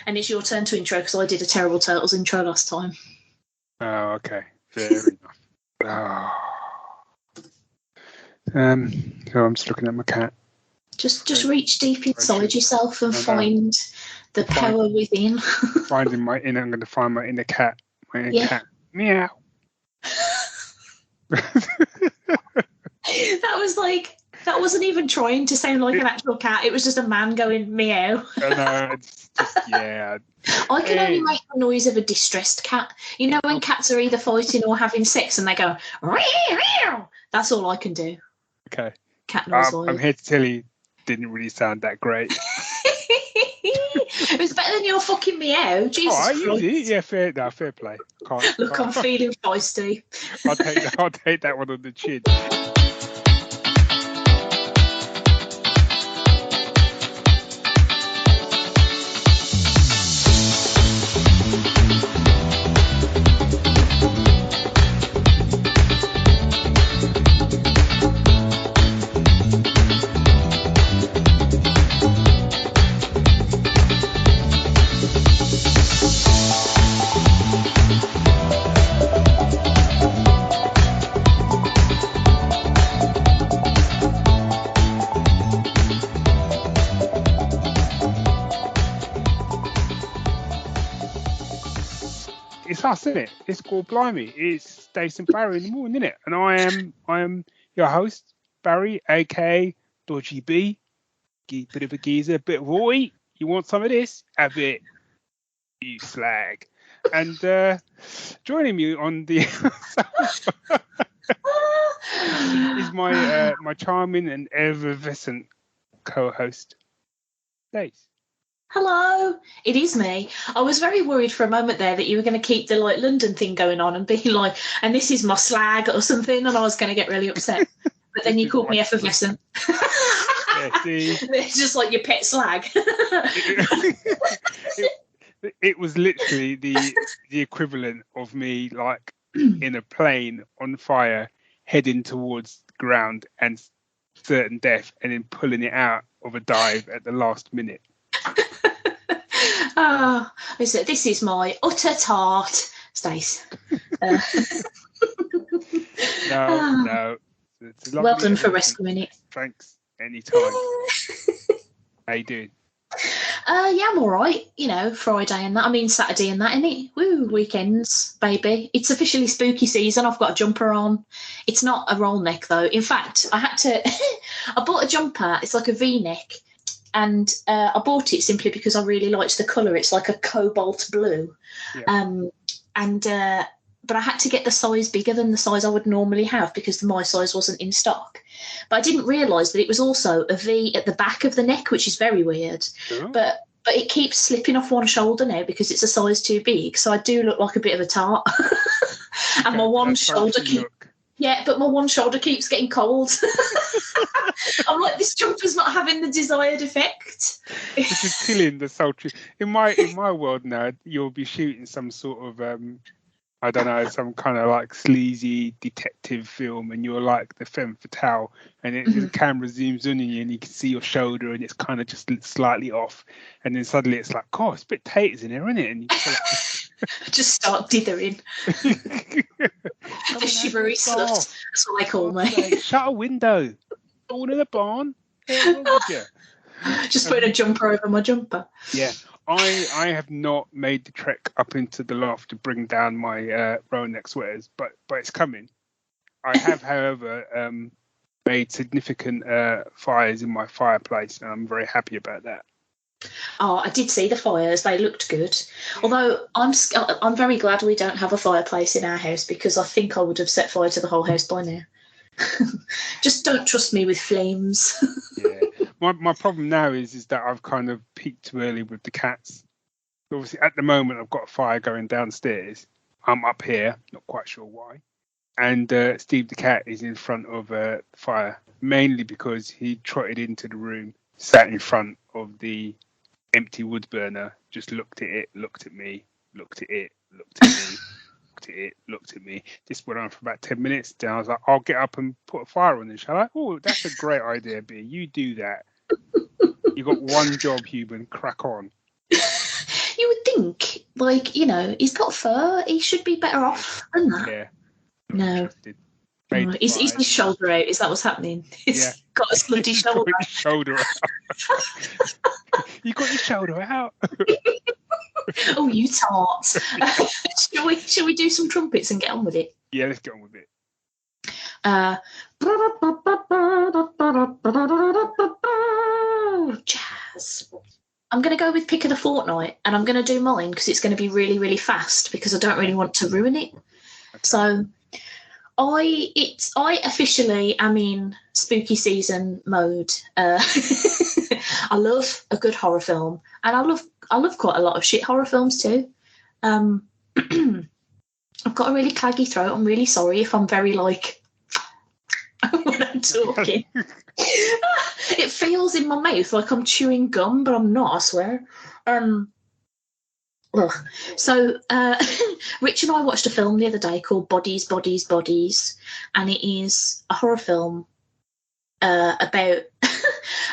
And it's your turn to intro because I did a terrible Turtles intro last time. Oh, okay. Fair enough. So I'm just looking at my cat. Just reach deep inside yourself and find the power within. I'm going to find my inner cat. My inner cat. Meow. That wasn't even trying to sound like an actual cat. It was just a man going meow. No, it's just, yeah. I can only make the noise of a distressed cat. You know when cats are either fighting or having sex and they go, meow. That's all I can do. Okay. Cat noise. I'm here to tell you, didn't really sound that great. It was better than your fucking meow. Jesus Christ. Yeah, fair play. Look, I'm feeling feisty. I'll take that one on the chin. It's us, isn't it? It's called Blimey. It's Stace Barry in the morning, isn't it? And I am your host, Barry, aka Dodgy B, bit of a geezer, bit of Roy. You want some of this? Have it, you slag. And joining me on the is my charming and effervescent co-host, Stace. Hello, it is me. I was very worried for a moment there that you were going to keep the London thing going on and be like, and this is my slag or something, and I was going to get really upset. But then you called me effervescent. Yeah, see? It's just like your pet slag. It was literally the equivalent of me like in a plane on fire heading towards the ground and certain death and then pulling it out of a dive at the last minute. This is my utter tart, Stace. No. It's well done for rescuing it. Thanks. Anytime. How you doing? Yeah, I'm all right. You know, Friday and that. I mean, Saturday and that, innit? Woo, weekends, baby. It's officially spooky season. I've got a jumper on. It's not a roll neck, though. In fact, I bought a jumper. It's like a V-neck. And I bought it simply because I really liked the colour. It's like a cobalt blue. Yeah. But I had to get the size bigger than the size I would normally have because my size wasn't in stock. But I didn't realise that it was also a V at the back of the neck, which is very weird. Oh. But it keeps slipping off one shoulder now because it's a size too big. So I do look like a bit of a tart. And my one shoulder but my one shoulder keeps getting cold. I'm like, this jumper's not having the desired effect. This is killing the sultry. In my world now, you'll be shooting some sort of I don't know, some kind of like sleazy detective film, and you're like the femme fatale, and the camera zooms in on you, and you can see your shoulder, and it's kind of just slightly off, and then suddenly it's like, oh, it's a bit taters in here, isn't it? And you just start dithering. The shivery slut. That's what they call me. Shut a window. All in the barn. Just putting a jumper over my jumper. Yeah. I have not made the trek up into the loft to bring down my roll neck sweaters, but it's coming. I have, however, made significant fires in my fireplace, and I'm very happy about that. Oh, I did see the fires. They looked good. Although I'm very glad we don't have a fireplace in our house because I think I would have set fire to the whole house by now. Just don't trust me with flames. Yeah. My problem now is that I've kind of peaked too early with the cats. Obviously, at the moment, I've got a fire going downstairs. I'm up here, not quite sure why. And Steve the cat is in front of the fire, mainly because he trotted into the room, sat in front of the empty wood burner, just looked at it, looked at me, looked at it, looked at me. Looked at me. This went on for about 10 minutes. Then I was like, I'll get up and put a fire on this, shall I? Oh, that's a great idea, B. You do that. You got one job, human. Crack on. You Like, he's got fur. He should be better off than that. Yeah. No. Made Is by- his shoulder out? Is that what's happening? He's got a slutty He's shoulder. got his shoulder out. You got your shoulder out. Oh, you tart. Shall we do some trumpets and get on with it? Yeah, let's get on with it. Jazz. I'm going to go with pick of the fortnight, and I'm going to do mine because it's going to be really, really fast because I don't really want to ruin it. Okay. So I officially am in spooky season mode. I love a good horror film, and I love quite a lot of shit horror films too. I've got a really claggy throat. I'm really sorry if I'm very like when I'm talking. It feels in my mouth like I'm chewing gum, but I'm not, I swear. So Rich and I watched a film the other day called Bodies, Bodies, Bodies, and it is a horror film about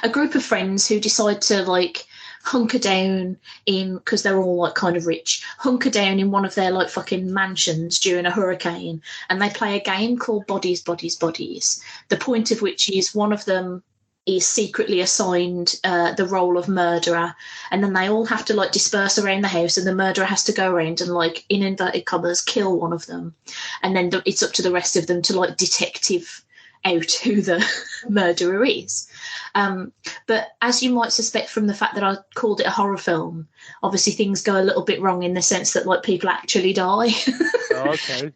a group of friends who decide to like hunker down in, because they're all like kind of rich, hunker down in one of their like fucking mansions during a hurricane, and they play a game called Bodies, Bodies, Bodies, the point of which is one of them is secretly assigned the role of murderer, and then they all have to like disperse around the house, and the murderer has to go around and like in inverted commas kill one of them, and then it's up to the rest of them to like detective out who the murderer is. But as you might suspect from the fact that I called it a horror film, obviously things go a little bit wrong in the sense that like people actually die. Oh, okay.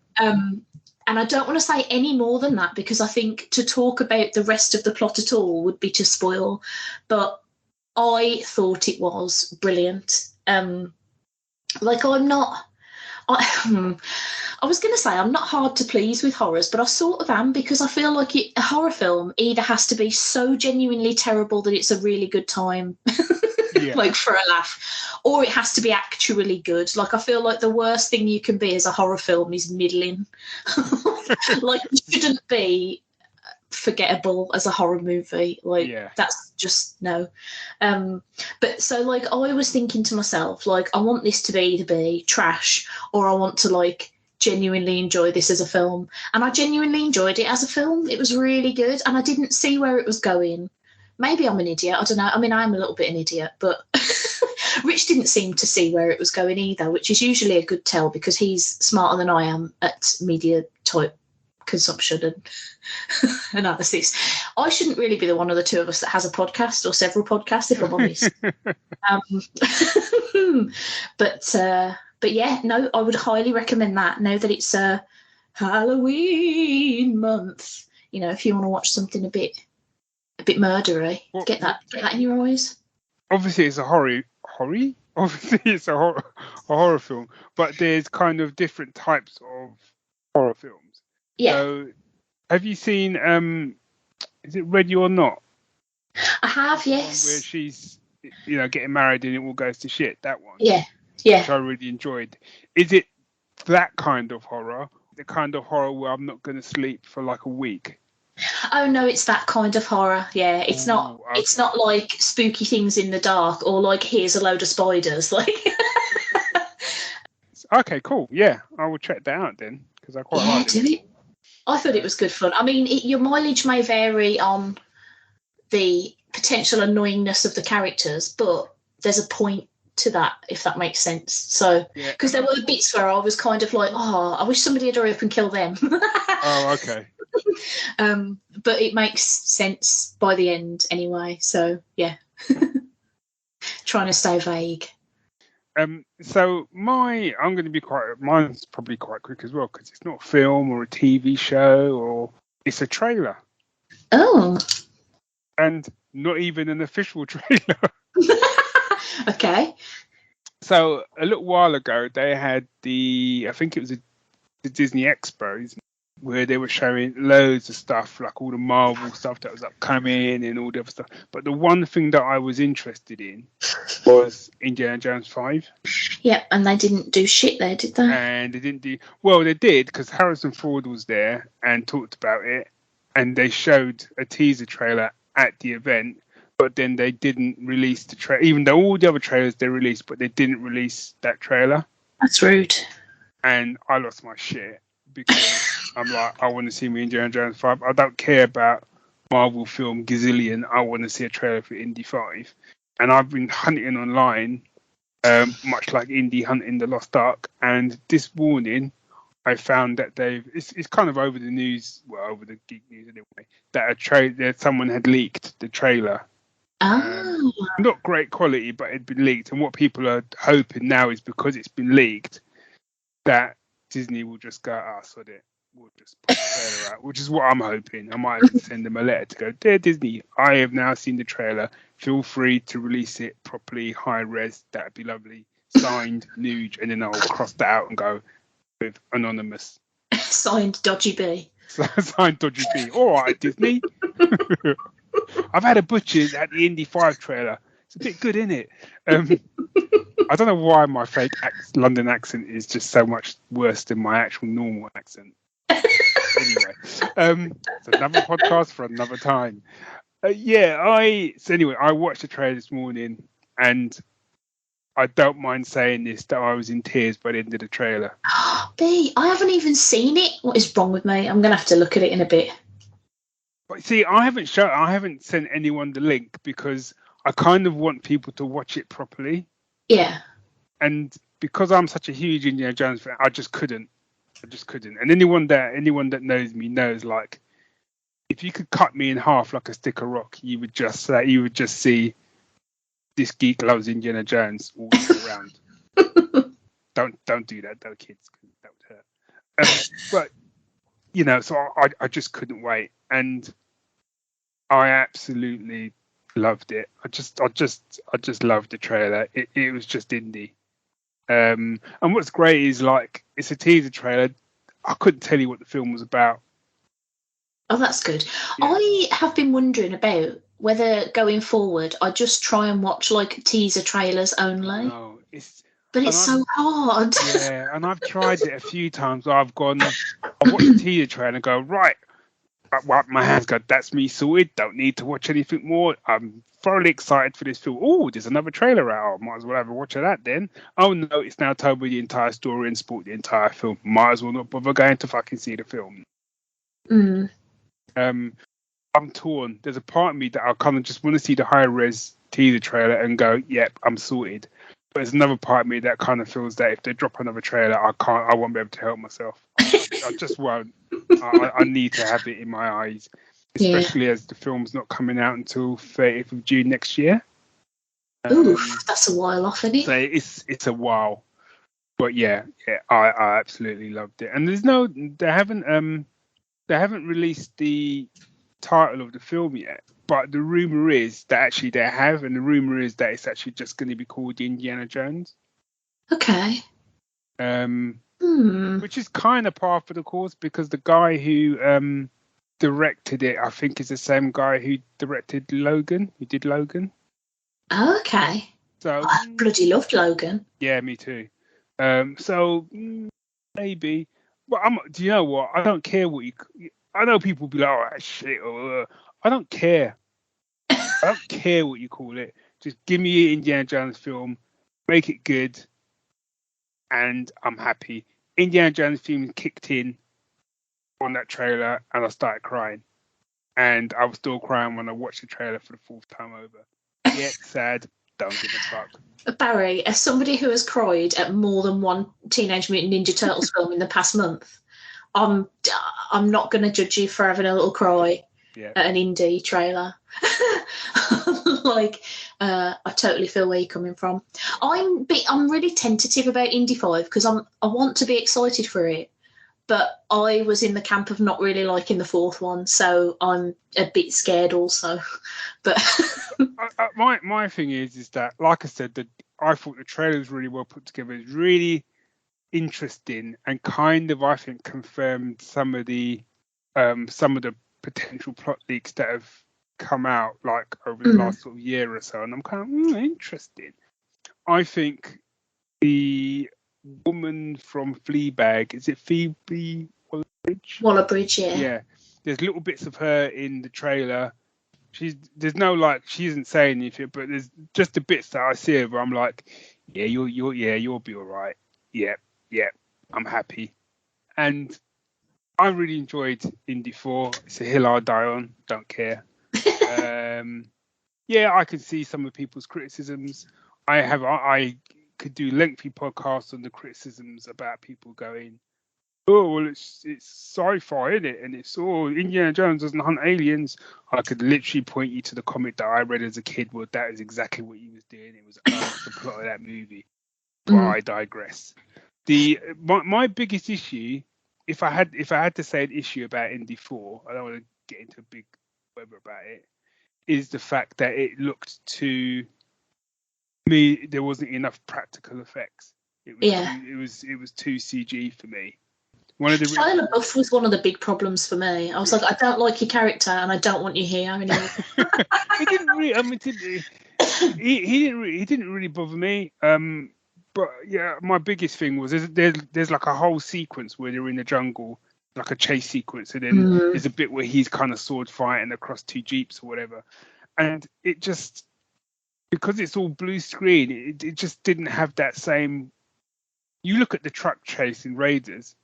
And I don't want to say any more than that because I think to talk about the rest of the plot at all would be to spoil. But I thought it was brilliant. Like I was going to say I'm not hard to please with horrors, but I sort of am because I feel like a horror film either has to be so genuinely terrible that it's a really good time, like for a laugh, or it has to be actually good. Like I feel like the worst thing you can be as a horror film is middling. Like it shouldn't be forgettable as a horror movie. Like that's just no. But so like I was thinking to myself, like I want this to be either be trash or I want to like genuinely enjoy this as a film, and I genuinely enjoyed it as a film. It was really good, and I didn't see where it was going. Maybe I'm an idiot, I don't know. I mean, I'm a little bit an idiot, but Rich didn't seem to see where it was going either, which is usually a good tell because he's smarter than I am at media type consumption and analysis. I shouldn't really be the one of the two of us that has a podcast or several podcasts, if I'm honest. But yeah, no, I would highly recommend that now that it's Halloween month. You know, if you want to watch something a bit murdery, get that in your eyes. Obviously, it's a horror. Obviously, it's a horror film, but there's kind of different types of horror films. Yeah. So, have you seen? Is it Ready or Not? I have, yes. Where she's, getting married and it all goes to shit. That one. Yeah. Which I really enjoyed. Is it that kind of horror? The kind of horror where I'm not going to sleep for like a week? Oh no, it's that kind of horror. Yeah, it's not. Okay. It's not like spooky things in the dark or like here's a load of spiders. Like. Okay, cool. Yeah, I will check that out then because I quite like it. I thought it was good fun. I mean, your mileage may vary on the potential annoyingness of the characters, but there's a point to that, if that makes sense. So, because there were bits where I was kind of like, oh, I wish somebody had hurry up and kill them. Oh, okay. But it makes sense by the end anyway. So, yeah. Trying to stay vague. So I'm going to be mine's probably quite quick as well because it's not a film or a TV show or it's a trailer. Oh. And not even an official trailer. Okay. So a little while ago, they had I think it was the Disney Expos, where they were showing loads of stuff, like all the Marvel stuff that was upcoming and all the other stuff. But the one thing that I was interested in was Indiana Jones 5. Yeah, and they didn't do shit there, did they? And they didn't do... Well, they did, because Harrison Ford was there and talked about it, and they showed a teaser trailer at the event, but then they didn't release the trailer, even though all the other trailers they released, but they didn't release that trailer. That's rude. And I lost my shit because I'm like, I want to see me Indiana Jones 5. I don't care about Marvel film Gazillion. I want to see a trailer for Indy 5. And I've been hunting online, much like Indy hunting the Lost Ark. And this morning, I found that it's kind of over the news, well, over the geek news anyway, that someone had leaked the trailer. Oh. Not great quality, but it'd been leaked. And what people are hoping now is because it's been leaked, that Disney will just go, sod it. We'll just put the trailer out, which is what I'm hoping. I might have to send them a letter to go, dear Disney, I have now seen the trailer. Feel free to release it properly, high res. That'd be lovely. Signed, nude, and then I'll cross that out and go with anonymous. Signed Dodgy B. Signed Dodgy B. All right, Disney. I've had a butcher's at the Indy 5 trailer. It's a bit good, isn't it? I don't know why my fake London accent is just so much worse than my actual normal accent. Anyway, it's another podcast for another time. I watched the trailer this morning, and I don't mind saying this, that I was in tears by the end of the trailer. B, I haven't even seen it. What is wrong with me? I'm going to have to look at it in a bit. But see, I haven't sent anyone the link because I kind of want people to watch it properly. Yeah. And because I'm such a huge Indiana Jones fan, I just couldn't. And anyone that knows me knows, like, if you could cut me in half like a stick of rock, you would just see this geek loves Indiana Jones all around. Don't do that, though, kids, because that would hurt. But so I just couldn't wait, and I absolutely loved it. I just loved the trailer. It was just indie. And what's great is, like, it's a teaser trailer. I couldn't tell you what the film was about. Oh, that's good. Yeah. I have been wondering about whether going forward I just try and watch like teaser trailers only. No, but it's so hard. Yeah, and I've tried it a few times. I've watched the teaser trailer and go, right, my hands go, that's me sorted. Don't need to watch anything more. I'm thoroughly excited for this film. Oh, there's another trailer out. Might as well have a watch of that then. Oh no, it's now told me the entire story and spoiled the entire film. Might as well not bother going to fucking see the film. I'm torn. There's a part of me that I kind of just want to see the high res teaser trailer and go, yep, I'm sorted. But there's another part of me that kind of feels that if they drop another trailer, I won't be able to help myself. I just won't. I need to have it in my eyes, especially as the film's not coming out until 30th of June next year. That's a while off, isn't it? So it's a while. But yeah, I absolutely loved it. And they haven't released the title of the film yet, but the rumor is that actually they have, and the rumor is that it's actually just going to be called Indiana Jones. Okay. Which is kind of par for the course, because the guy who directed it, I think, is the same guy who directed Logan. Who did Logan? Okay. So I bloody loved Logan. Yeah, me too. So maybe. But do you know what? I don't care what you. I know people be like, "Oh, shit," or I don't care. I don't care what you call it. Just give me an Indiana Jones film, make it good, and I'm happy. Indiana Jones film kicked in on that trailer, and I started crying. And I was still crying when I watched the trailer for the fourth time over. Yeah, sad. Don't give a fuck. Barry, as somebody who has cried at more than one Teenage Mutant Ninja Turtles film in the past month, I'm not going to judge you for having a little cry at an indie trailer. I totally feel where you're coming from. I'm really tentative about Indy 5 because I want to be excited for it, but I was in the camp of not really liking the fourth one, so I'm a bit scared also. But my thing is that, like I said, that I thought the trailer was really well put together. It's really interesting and kind of, I think, confirmed some of the potential plot leaks that have come out like over the last sort of year or so, and I'm kind of interested. I think the woman from Fleabag, is it Phoebe Waller-Bridge? Waller-Bridge, yeah. Yeah, there's little bits of her in the trailer. She isn't saying anything, but there's just the bits that I see of her. I'm like, yeah, you'll be all right. yeah, I'm happy. And I really enjoyed Indy 4. It's a hill I'll die on. Don't care. Yeah, I can see some of people's criticisms. I could do lengthy podcasts on the criticisms about people going, oh well, it's sci-fi, isn't it? And it's Indiana Jones doesn't hunt aliens. I could literally point you to the comic that I read as a kid. Well, that is exactly what he was doing. It was the plot of that movie. But I digress. My biggest issue, if I had to say an issue about Indy 4, I don't want to get into a big webber about it, is the fact that it looked to me there wasn't enough practical effects. It was too CG for me. Shia LaBeouf was one of the big problems for me. I was like, I don't like your character, and I don't want you here anymore. He didn't really. I mean, he didn't really bother me. But yeah, my biggest thing was there's like a whole sequence where they're in the jungle, like a chase sequence, and then there's a bit where he's kind of sword fighting across two jeeps or whatever, and it just, because it's all blue screen, it just didn't have that same. You look at the truck chase in Raiders,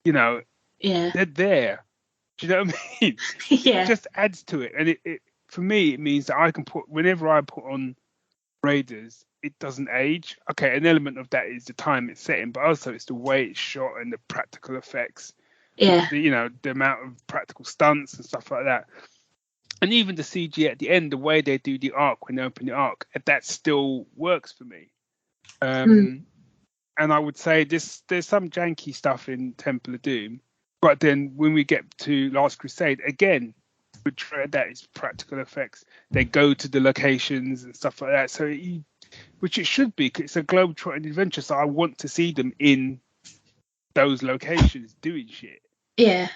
you know, they're there. Do you know what I mean? Yeah. It just adds to it, and it for me it means that I can whenever I put on Raiders, it doesn't age. Okay, an element of that is the time it's set in, but also it's the way it's shot and the practical effects. Yeah. The amount of practical stunts and stuff like that. And even the CG at the end, the way they do the arc when they open the arc, that still works for me. And I would say there's some janky stuff in Temple of Doom, but then when we get to Last Crusade, again, that is practical effects. They go to the locations and stuff like that. So, which it should be, because it's a globetrotting adventure. So I want to see them in those locations doing shit. Yeah.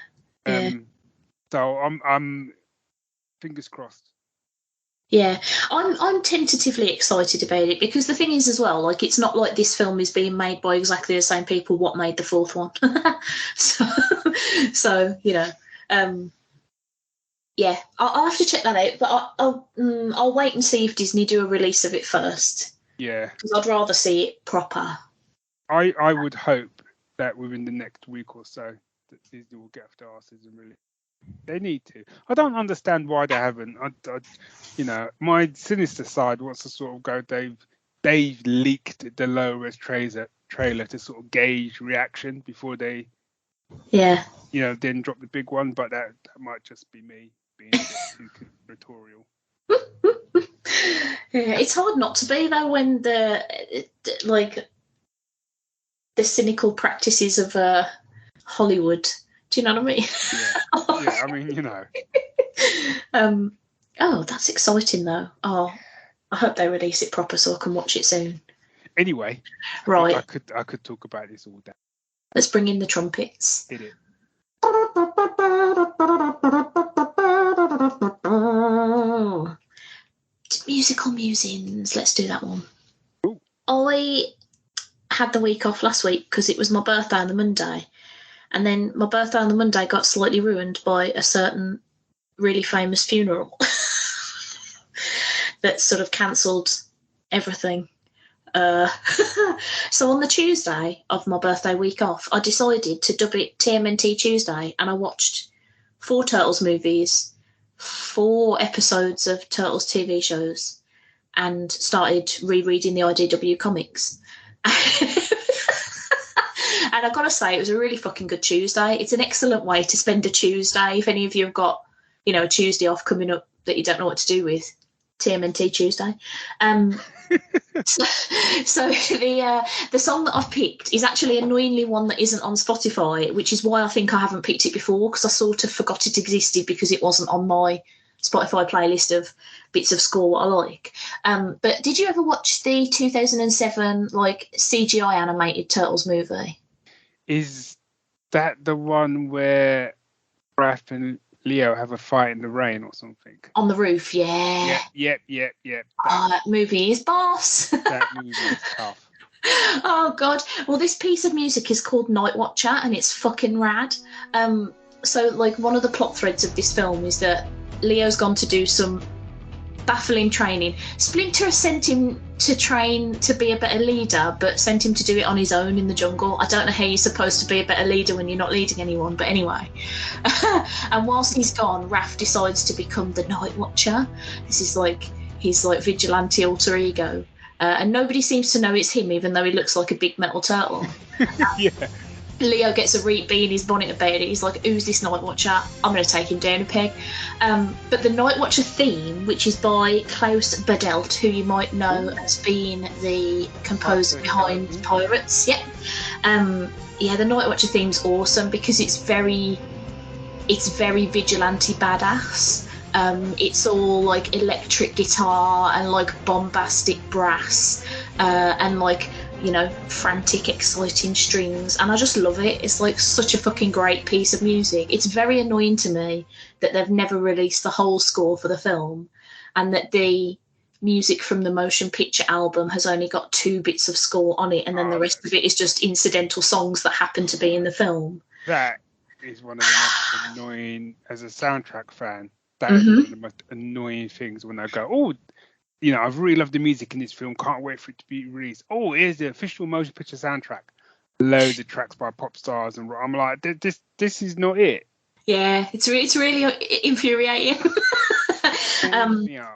So I'm fingers crossed. Yeah, I'm tentatively excited about it, because the thing is as well, like, it's not like this film is being made by exactly the same people what made the fourth one. so you know, yeah, I'll have to check that out, but I'll wait and see if Disney do a release of it first. Yeah, because I'd rather see it proper. I would hope that within the next week or so that Disney will get off their asses and really. They need to. I don't understand why they haven't. You know, my sinister side wants to sort of go. They've leaked the low res trailer to sort of gauge reaction before they, yeah, you know, then drop the big one. But that might just be me being a bit too conspiratorial. Yeah, it's hard not to be though when the cynical practices of Hollywood. Do you know what I mean? Yeah, I mean, you know. Oh, that's exciting though. Oh, I hope they release it proper so I can watch it soon. Anyway, right. I could talk about this all day. Let's bring in the trumpets. Hit it. Musical musings. Let's do that one. Ooh. I had the week off last week because it was my birthday on the Monday. And then my birthday on the Monday got slightly ruined by a certain really famous funeral that sort of cancelled everything. So on the Tuesday of my birthday week off, I decided to dub it TMNT Tuesday, and I watched 4 Turtles movies, 4 episodes of Turtles TV shows, and started rereading the IDW comics. And I've got to say, it was a really fucking good Tuesday. It's an excellent way to spend a Tuesday. If any of you have got, you know, a Tuesday off coming up that you don't know what to do with, TMNT Tuesday. So the song that I've picked is actually annoyingly one that isn't on Spotify, which is why I think I haven't picked it before, because I sort of forgot it existed because it wasn't on my Spotify playlist of bits of score what I like. But did you ever watch the 2007 like CGI animated Turtles movie? Is that the one where Raph and Leo have a fight in the rain or something? On the roof, yeah. Yep. That movie is boss. That movie is tough. Oh, God. Well, this piece of music is called Night Watcher, and it's fucking rad. So, like, one of the plot threads of this film is that Leo's gone to do some baffling training. Splinter has sent him to train to be a better leader, but sent him to do it on his own in the jungle. I don't know how you're supposed to be a better leader when you're not leading anyone, but anyway. And whilst he's gone, Raph decides to become the Night Watcher. This is like his like vigilante alter ego. And nobody seems to know it's him, even though he looks like a big metal turtle. Yeah. Leo gets a bee in his bonnet about it. He's like, who's this Night Watcher? I'm going to take him down a peg. But the Night Watcher theme, which is by Klaus Badelt, who you might know as being the composer behind Pirates. Yeah. The Night Watcher theme's awesome because it's very vigilante badass. It's all like electric guitar and like bombastic brass and like, you know, frantic, exciting strings, and I just love it. It's like such a fucking great piece of music. It's very annoying to me that they've never released the whole score for the film, and that the music from the motion picture album has only got 2 bits of score on it, and then the rest of it is just incidental songs that happen to be in the film. That is one of the most annoying, as a soundtrack fan, that is one of the most annoying things when I go, oh, you know, I've really loved the music in this film. Can't wait for it to be released. Oh, here's the official motion picture soundtrack. Loads of tracks by pop stars, and I'm like, this is not it. Yeah, it's really infuriating. Yeah.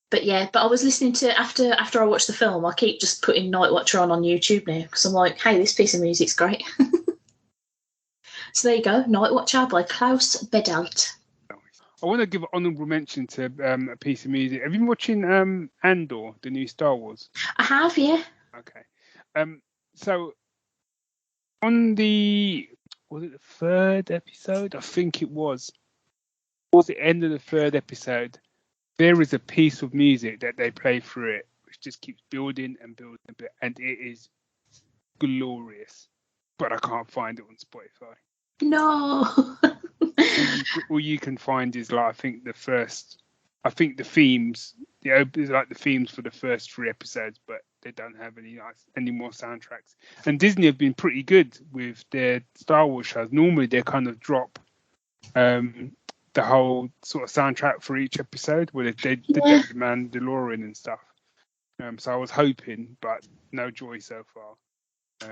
But I was listening to after I watched the film. I keep just putting Night Watcher on YouTube now because I'm like, hey, this piece of music's great. So there you go, Night Watcher by Klaus Badelt. I want to give an honourable mention to a piece of music. Have you been watching Andor, the new Star Wars? I have, yeah. Okay. So on was it the 3rd episode? I think it was. Towards the end of the 3rd episode, there is a piece of music that they play through it, which just keeps building and building a bit, and it is glorious. But I can't find it on Spotify. No. all you can find is like I think the themes, is like the themes for the first 3 episodes, but they don't have any more soundtracks. And Disney have been pretty good with their Star Wars shows. Normally they kind of drop the whole sort of soundtrack for each episode, where they did that with Mandalorian and stuff. So I was hoping, but no joy so far.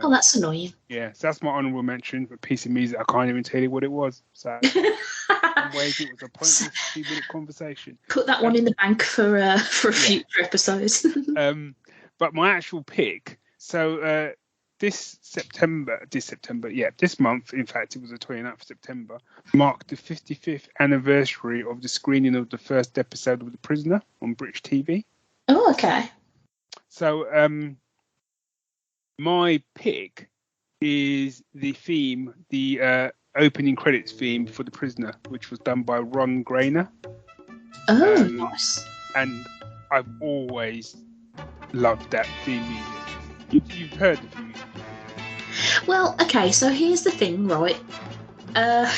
That's annoying. Yeah, so that's my honourable mention. A piece of music, I can't even tell you what it was. So in ways it was a pointless 2-minute conversation. Put that one in the bank for a future episode. But my actual pick, so this month, in fact, it was the 29th of September, marked the 55th anniversary of the screening of the first episode of The Prisoner on British TV. Oh, okay. So my pick is the theme, the opening credits theme for The Prisoner, which was done by Ron Grainer. Oh, nice. And I've always loved that theme music. You've heard the theme music? Well, okay, so here's the thing, right? A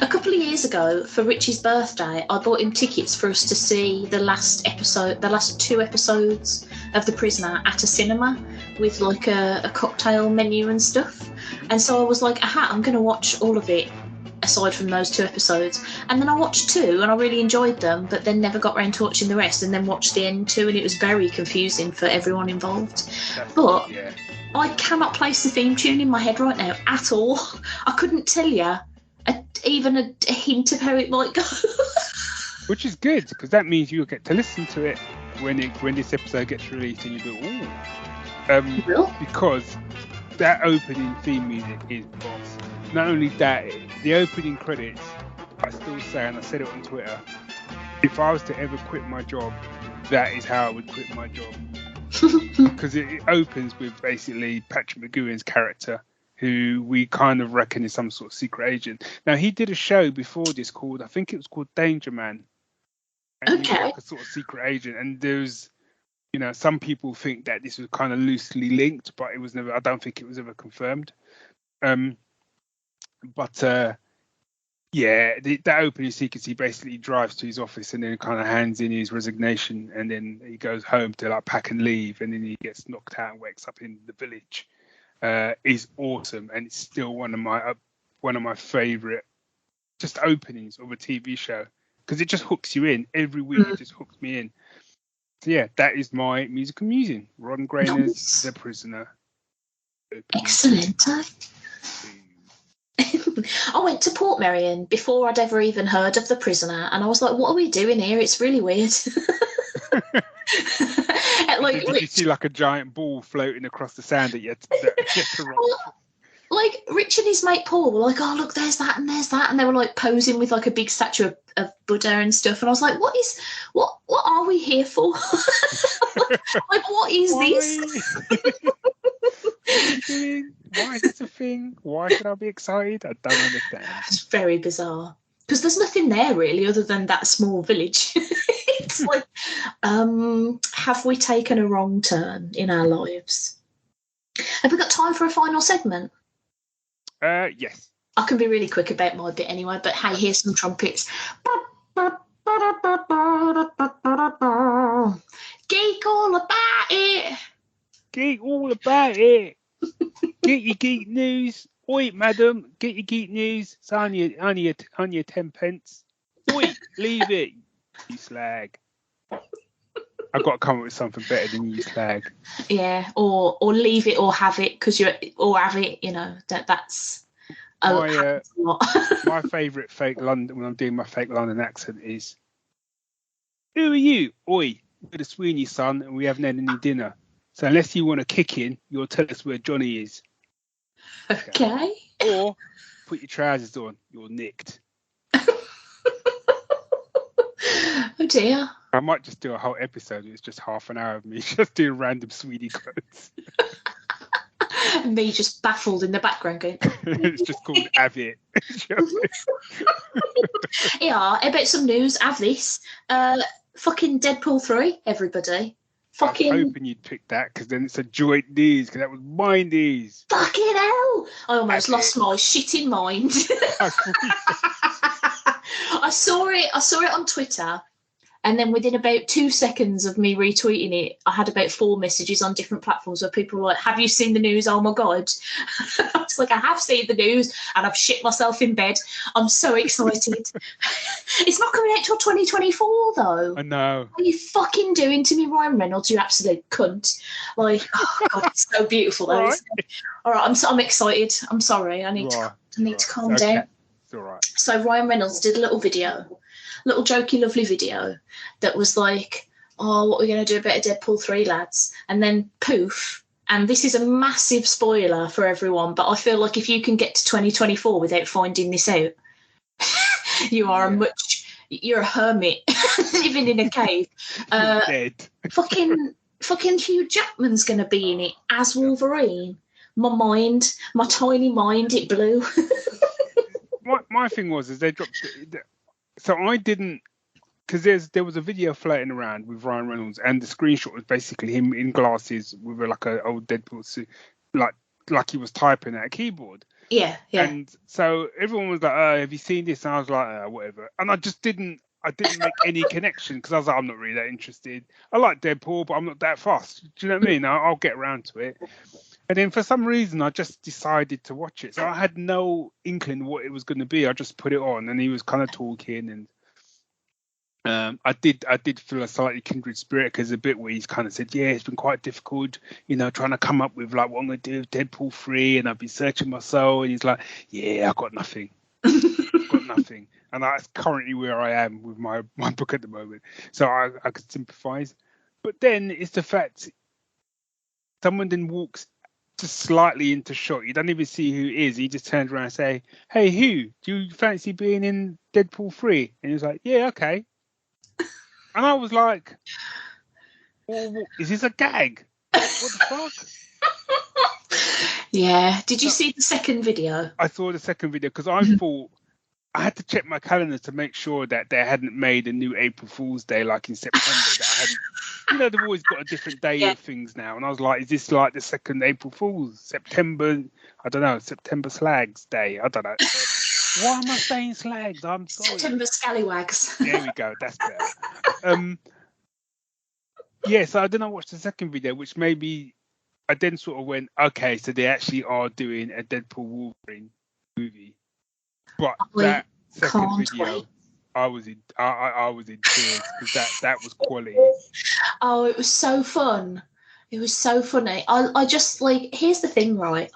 couple of years ago, for Richie's birthday, I bought him tickets for us to see the last 2 episodes of The Prisoner at a cinema with like a cocktail menu and stuff. And so I was like, aha, I'm going to watch all of it aside from those 2 episodes. And then I watched 2 and I really enjoyed them, but then never got around to watching the rest, and then watched the end too, and it was very confusing for everyone involved. But I cannot place the theme tune in my head right now at all. I couldn't tell you even a hint of how it might go. Which is good, because that means you'll get to listen to it when this episode gets released, and you go, ooh. Because that opening theme music is boss. Not only that, the opening credits, I still say, and I said it on Twitter, if I was to ever quit my job, that is how I would quit my job. Because it opens with basically Patrick McGowan's character, who we kind of reckon is some sort of secret agent. Now, he did a show before this called, I think it was called Danger Man. And he was like a sort of secret agent. And there's, you know, some people think that this was kind of loosely linked, but it was never, I don't think it was ever confirmed. That opening sequence, he basically drives to his office and then kind of hands in his resignation, and then he goes home to like pack and leave, and then he gets knocked out and wakes up in the village. Is awesome, and it's still one of my favorite just openings of a TV show. because it just hooks you in every week. It just hooks me in. So yeah, that is my musical musing. Ron Grainer's Nice. The Prisoner. Excellent. I went to Portmeirion before I'd ever even heard of The Prisoner, and I was like, what are we doing here? It's really weird. Like, did you see like a giant ball floating across the sand that you had to run? Like Rich and his mate Paul were like, oh look, there's that and there's that, and they were like posing with like a big statue of Buddha and stuff, and I was like, what are we here for? Like, what is this? What are you doing? Why is this a thing? Why should I be excited? I don't understand. It's very bizarre because there's nothing there really other than that small village. It's like, have we taken a wrong turn in our lives? Have we got time for a final segment? Yes. I can be really quick about my bit anyway, but hey, here's some trumpets. Geek all about it. Geek all about it. Get your geek news. Oi, madam, get your geek news. It's only your 10 pence. Oi, leave it, you slag. I've got to come up with something better than you slag. Yeah, or leave it or have it, because you're, or have it, you know, that's a lot. My favourite fake London, when I'm doing my fake London accent, is, who are you? Oi, we're the Sweeney son and we haven't had any dinner. So unless you want a kick in, you'll tell us where Johnny is. Okay. Or put your trousers on, you're nicked. Oh dear. I might just do a whole episode. It's just half an hour of me just doing random Sweeney quotes. And me just baffled in the background going. It's just called Have It. Yeah, about some news. Have this. Fucking Deadpool 3, everybody. Fucking. I was hoping you'd pick that because then it's a joint news because that was my news. Fucking hell! I almost lost my shitting mind. I saw it on Twitter, and then within about 2 seconds of me retweeting it, I had about 4 messages on different platforms where people were like, have you seen the news? Oh my God. I was like, I have seen the news and I've shit myself in bed. I'm so excited. It's not coming out till 2024 though. I know. What are you fucking doing to me, Ryan Reynolds, you absolute cunt? Like, oh God, it's so beautiful though. Right. All right, I'm excited. I'm sorry. I need to calm down. It's all right. So Ryan Reynolds did a little jokey, lovely video that was like, oh, what are we going to do about Deadpool 3, lads? And then poof. And this is a massive spoiler for everyone, but I feel like if you can get to 2024 without finding this out, you're a hermit living in a cave. Dead. Fucking Hugh Jackman's going to be in it as Wolverine. My tiny mind, it blew. My thing was they dropped. So I didn't, because there was a video floating around with Ryan Reynolds, and the screenshot was basically him in glasses with like an old Deadpool suit, like he was typing at a keyboard. Yeah. And so everyone was like, have you seen this? And I was like, whatever. And I didn't make any connection because I was like, I'm not really that interested. I like Deadpool, but I'm not that fast. Do you know what I mean? I'll get around to it. And then for some reason, I just decided to watch it. So I had no inkling what it was going to be. I just put it on, and he was kind of talking, and I did feel a slightly kindred spirit because a bit where he's kind of said, yeah, it's been quite difficult, trying to come up with like what I'm going to do with Deadpool 3, and I've been searching my soul, and he's like, yeah, I've got nothing. And that's currently where I am with my book at the moment. So I could sympathise. But then it's the fact someone then walks just slightly into shot. You don't even see who it is. He just turns around and say, hey, Hugh, do you fancy being in Deadpool 3? And he was like, yeah, okay. And I was like, well, is this a gag? What the fuck? Yeah. Did you see the second video? I saw the second video because I thought I had to check my calendar to make sure that they hadn't made a new April Fool's Day like in September. That I hadn't. They've always got a different day of things now. And I was like, is this like the second April Fool's? September Slags Day. I don't know. Why am I saying slags? I'm sorry. September Scallywags. There we go. That's better. So I didn't watch the second video, which maybe I then sort of went, okay, so they actually are doing a Deadpool Wolverine movie. But that second video, was in tears because that was quality. Oh, it was so fun. It was so funny. I just like, here's the thing, right?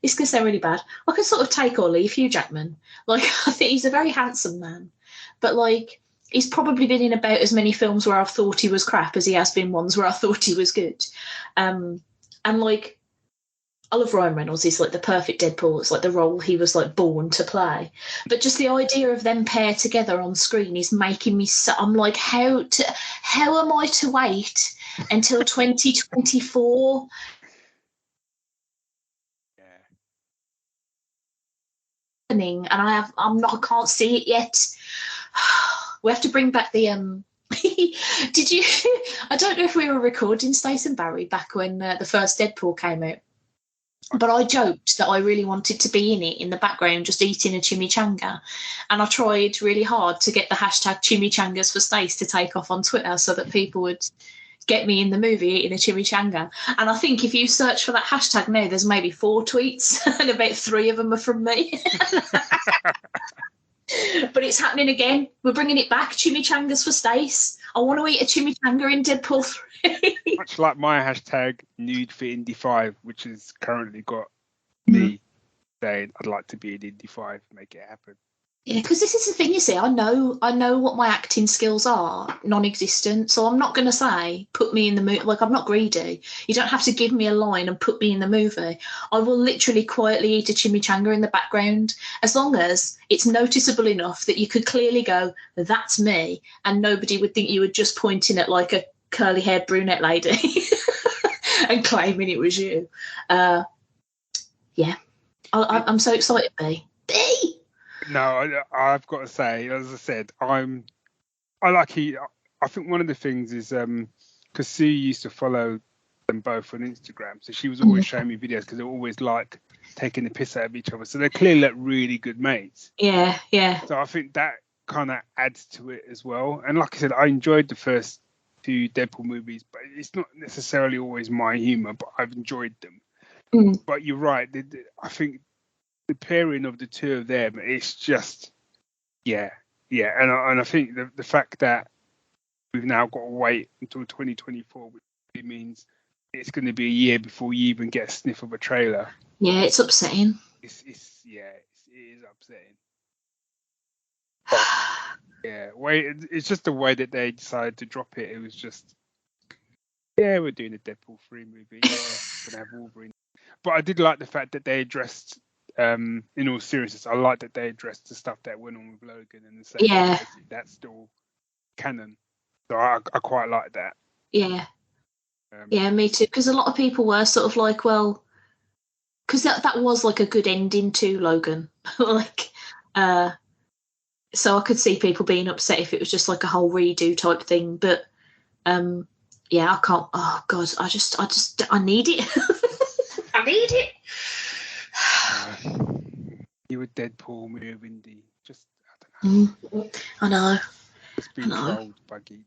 It's gonna sound really bad. I can sort of take or leave Hugh Jackman. Like, I think he's a very handsome man, but like, he's probably been in about as many films where I've thought he was crap as he has been ones where I thought he was good. And like, I love Ryan Reynolds. He's like the perfect Deadpool. It's like the role he was like born to play. But just the idea of them paired together on screen is making me so. I'm like, how am I to wait until 2024? Yeah. And I can't see it yet. We have to bring back the Did you? I don't know if we were recording Stace Barry back when the first Deadpool came out. But I joked that I really wanted to be in it in the background, just eating a chimichanga. And I tried really hard to get the hashtag chimichangas for Stace to take off on Twitter so that people would get me in the movie eating a chimichanga. And I think if you search for that hashtag now, there's maybe 4 tweets and about 3 of them are from me. But it's happening again. We're bringing it back. Chimichangas for Stace. I want to eat a chimichanga in Deadpool 3. Much like my hashtag nude for Indy 5, which has currently got me saying I'd like to be in Indy 5, make it happen. Yeah, because this is the thing, you see, I know what my acting skills are, non-existent, so I'm not going to say, put me in the movie. Like, I'm not greedy. You don't have to give me a line and put me in the movie. I will literally quietly eat a chimichanga in the background, as long as it's noticeable enough that you could clearly go, that's me, and nobody would think you were just pointing at, like, a curly-haired brunette lady and claiming it was you. Yeah. I'm so excited, B. No, I've got to say, as I said, I think one of the things is because Sue used to follow them both on Instagram, so she was always showing me videos because they're always like taking the piss out of each other. So they're clearly like really good mates. Yeah. So I think that kind of adds to it as well. And like I said, I enjoyed the first 2 Deadpool movies, but it's not necessarily always my humor, but I've enjoyed them. But you're right. I think the pairing of the 2 of them, it's just, yeah. And I think the fact that we've now got to wait until 2024, which means it's going to be a year before you even get a sniff of a trailer. Yeah, it's upsetting. It is upsetting. But, yeah, it's just the way that they decided to drop it. It was just, we're doing a Deadpool 3 movie. Yeah, we're gonna have Wolverine. But I did like the fact that they addressed, in all seriousness, I like that they addressed the stuff that went on with Logan and the same. That's still canon. So I quite like that. Yeah. Yeah, me too. Because a lot of people were sort of like, well, because that was like a good ending to Logan. Like, so I could see people being upset if it was just like a whole redo type thing. But yeah, I can't. Oh God, I need it. I need it. You were Deadpool moving the just. I don't know. I know. It's been trolled by Geek.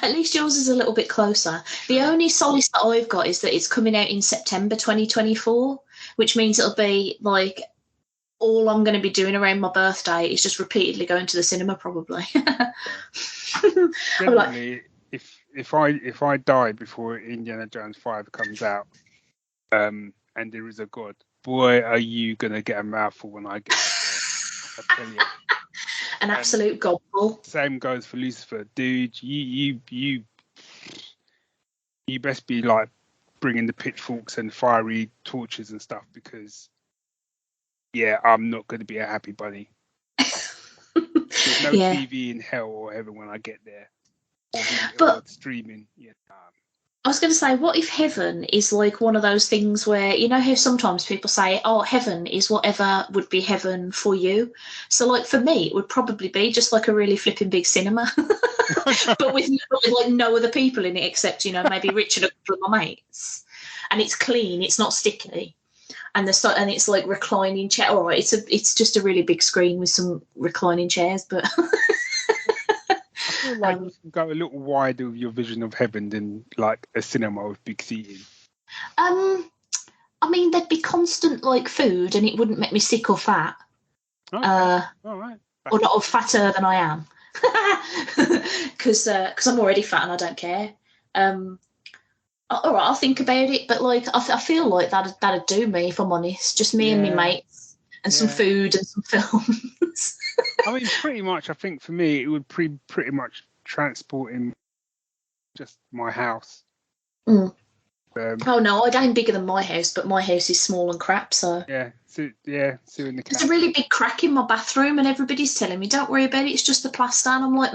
At least yours is a little bit closer. The only solace that I've got is that it's coming out in September 2024, which means it'll be like all I'm going to be doing around my birthday is just repeatedly going to the cinema, probably. Generally, if I die before Indiana Jones 5 comes out, and there is a God, boy, are you going to get a mouthful when I get there. I tell you. An absolute gobble. Same goes for Lucifer, dude. You best be like bringing the pitchforks and fiery torches and stuff, because I'm not going to be a happy bunny. There's no TV in hell or heaven when I get there, or streaming. I was going to say, what if heaven is like one of those things where, you know how sometimes people say, oh, heaven is whatever would be heaven for you. So like for me, it would probably be just like a really flipping big cinema, but with like no other people in it except, maybe Richard and a couple of my mates. And it's clean, it's not sticky. And it's like reclining chair. All right, it's just a really big screen with some reclining chairs, but... I feel like you can go a little wider with your vision of heaven than like a cinema with big seating. I mean, there'd be constant like food, and it wouldn't make me sick or fat. Okay. All right. or not, or fatter than I am, because I'm already fat and I don't care. All right, I'll think about it, but like I feel like that'd do me if I'm honest. Just me and my mates and some food and some films. I mean, pretty much. I think for me, it would pretty much transporting just my house. Oh no, I ain't bigger than my house, but my house is small and crap. So Sue in the cat. There's a really big crack in my bathroom, and everybody's telling me, "Don't worry about it. It's just the plaster." And I'm like,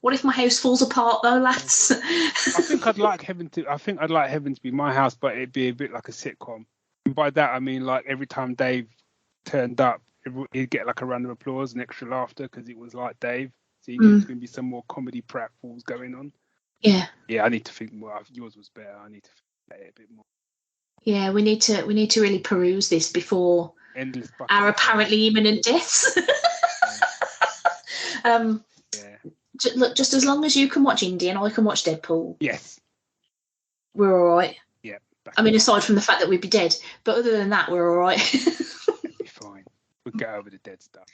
what if my house falls apart though, lads? I think I'd like heaven to be my house, but it'd be a bit like a sitcom. And by that I mean like every time Dave turned up, he'd get like a round of applause and extra laughter because it was like Dave. So you need to be some more comedy pratfalls going on. Yeah. Yeah, I need to think more. Yours was better. I need to think about it a bit more. Yeah, we need to really peruse this before our apparently imminent deaths. Look, just as long as you can watch Indie and I can watch Deadpool. Yes. We're all right. Yeah. I mean, aside from the fact that we'd be dead, but other than that, we're all right. It'd be fine. We'll get over the dead stuff.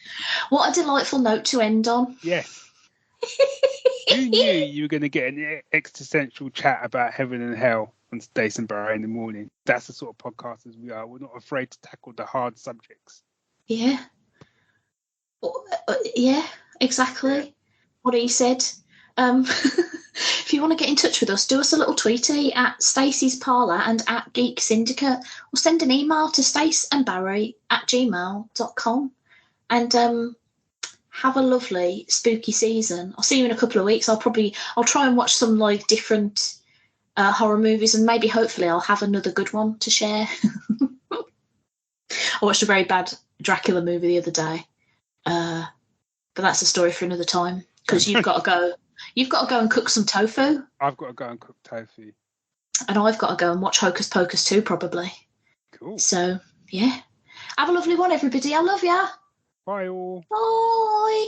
What a delightful note to end on. Yes. Who knew you were going to get an existential chat about heaven and hell on Stace Barry in the morning? That's the sort of podcasters we are. We're not afraid to tackle the hard subjects. Yeah. Yeah, exactly. Yeah. What he said. If you want to get in touch with us, do us a little tweety at Stacey's Parlour and at Geek Syndicate, or send an email to staceandbarry@gmail.com. And have a lovely spooky season. I'll see you in a couple of weeks. I'll try and watch some like different horror movies, and maybe hopefully I'll have another good one to share. I watched a very bad Dracula movie the other day, but that's a story for another time, because you've got to go and cook some tofu. I've got to go and cook tofu, and I've got to go and watch Hocus Pocus 2 probably. Cool. So yeah, have a lovely one, everybody. I love ya. Bye all. Bye.